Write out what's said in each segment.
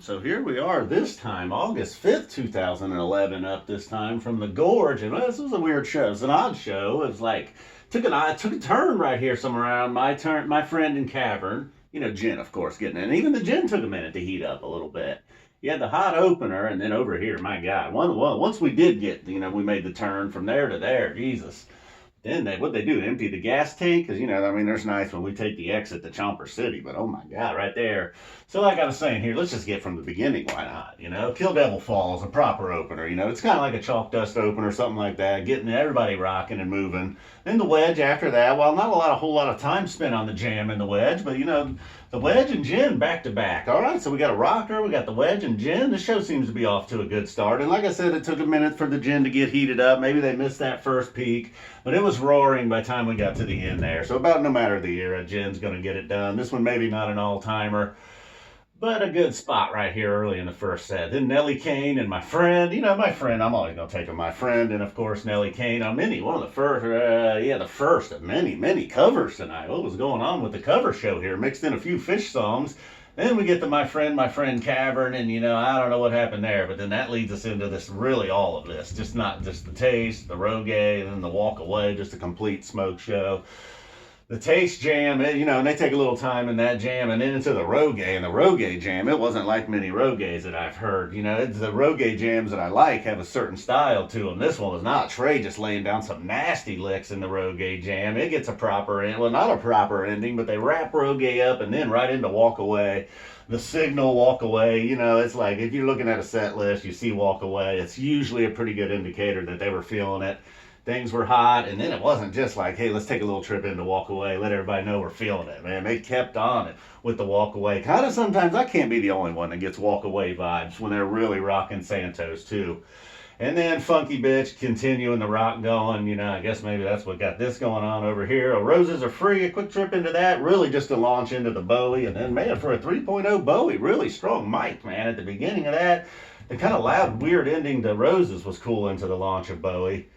So here we are this time, August 5th, 2011, up this time from the Gorge. And this was a weird show. It's an odd show. It was like, took a turn right here somewhere around my friend in Cavern. You know, gin, of course, getting in. Even the gin took a minute to heat up a little bit. You had the hot opener, and then over here, my God. Once we did get, we made the turn from there to there, Jesus. Then what'd they do? Empty the gas tank? Because, there's nights when we take the exit to Chomper City, but oh my God, right there. So like I was saying here, let's just get from the beginning, why not? Kill Devil Falls, a proper opener, it's kind of like a chalk dust opener, something like that, getting everybody rocking and moving. Then the Wedge after that, well, not a whole lot of time spent on the jam in the Wedge, but the Wedge and gin back to back. All right, so we got a rocker, we got the Wedge and gin. The show seems to be off to a good start. And like I said, it took a minute for the gin to get heated up. Maybe they missed that first peak, but it was roaring by the time we got to the end there. So about no matter the era, gin's going to get it done. This one maybe not an all-timer, but a good spot right here early in the first set. Then Nellie Kane and my friend, I'm always going to take my friend, and of course Nellie Kane on one of the first, the first of many covers tonight. What was going on with the cover show here? Mixed in a few Phish songs. Then we get to my friend Cavern, and I don't know what happened there, but then that leads us into this, really all of this. Just not just the taste, the Roggae, and then the walk away, just a complete smoke show. The taste jam, and they take a little time in that jam, and then into the Roggae. And the Roggae jam, it wasn't like many Roggaes that I've heard. It's the Roggae jams that I like have a certain style to them. This one was not. Trey just laying down some nasty licks in the Roggae jam. It gets a proper end, well, not a proper ending, but they wrap Roggae up and then right into Walk Away. The signal Walk Away, it's like if you're looking at a set list, you see Walk Away. It's usually a pretty good indicator that they were feeling it. Things were hot, and then it wasn't just like, hey, let's take a little trip in to Walk Away, let everybody know we're feeling it, man. They kept on it with the Walk Away. Kind of sometimes I can't be the only one that gets Walk Away vibes when they're really rocking Santos, too. And then Funky Bitch continuing the rock going, I guess maybe that's what got this going on over here. Roses Are Free, a quick trip into that, really just to launch into the Bowie, and then, man, for a 3.0 Bowie, really strong mic, man, at the beginning of that. The kind of loud, weird ending to Roses was cool into the launch of Bowie.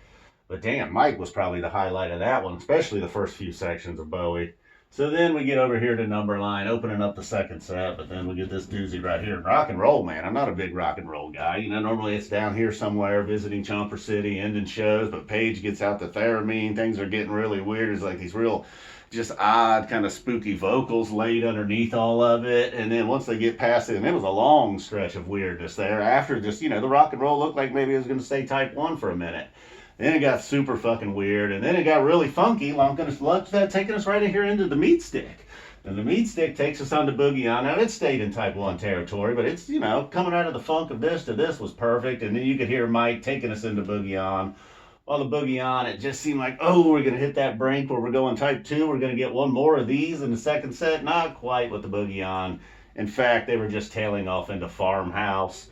But damn, Mike was probably the highlight of that one, especially the first few sections of Bowie. So then we get over here to Numberline, opening up the second set, but then we get this doozy right here. Rock and roll, man. I'm not a big rock and roll guy. Normally it's down here somewhere visiting Chomper City, ending shows, but Paige gets out the theremin. Things are getting really weird. It's like these real just odd kind of spooky vocals laid underneath all of it. And then once they get past it, and it was a long stretch of weirdness there. After just, the rock and roll looked like maybe it was going to stay type 1 for a minute. Then it got super fucking weird, and then it got really funky, taking us right in here into the Meatstick. And the Meatstick takes us on to Boogie On. Now, it stayed in Type 1 territory, but it's, coming out of the funk of this to this was perfect, and then you could hear Mike taking us into Boogie On. While the Boogie On, it just seemed like, oh, we're going to hit that brink where we're going Type 2, we're going to get one more of these in the second set. Not quite with the Boogie On. In fact, they were just tailing off into Farmhouse,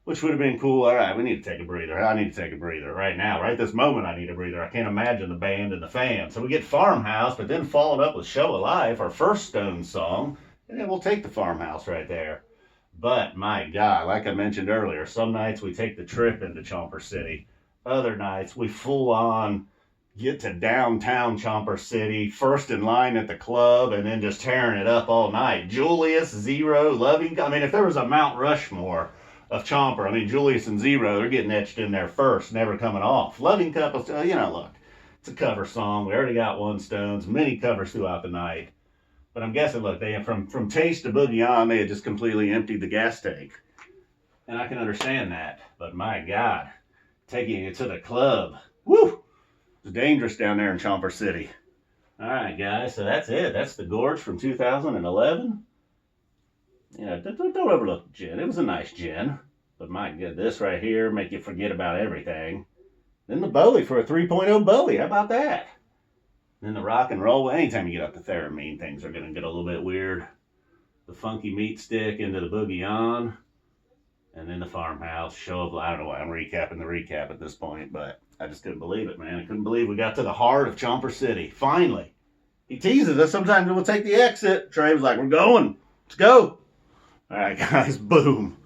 which would have been cool. All right, we need to take a breather. I need to take a breather right now. Right this moment, I need a breather. I can't imagine the band and the fans. So we get Farmhouse, but then followed up with Show of Life, our first Stones song, and then we'll take the Farmhouse right there. But, my God, like I mentioned earlier, some nights we take the trip into Chomper City. Other nights we full-on get to downtown Chomper City, first in line at the club, and then just tearing it up all night. Julius, Zero, Loving... if there was a Mount Rushmore of Chomper, Julius and Zero, they're getting etched in there first, never coming off. Loving Couples, look, it's a cover song. We already got one Stones, many covers throughout the night. But I'm guessing, look, they from Taste to Boogie On, they had just completely emptied the gas tank. And I can understand that. But my God, taking it to the club, woo! It's dangerous down there in Chomper City. All right, guys, so that's it. That's the Gorge from 2011. Don't overlook the gin. It was a nice gin. But my God, this right here make you forget about everything. Then the Bowie for a 3.0 Bowie. How about that? Then the rock and roll. Anytime you get up to theremin, things are going to get a little bit weird. The funky Meatstick into the Boogie On. And then the Farmhouse. Show of, I don't know why I'm recapping the recap at this point, but I just couldn't believe it, man. I couldn't believe we got to the heart of Chomper City. Finally. He teases us. Sometimes we'll take the exit. Trey was like, we're going. Let's go. All right, guys, boom.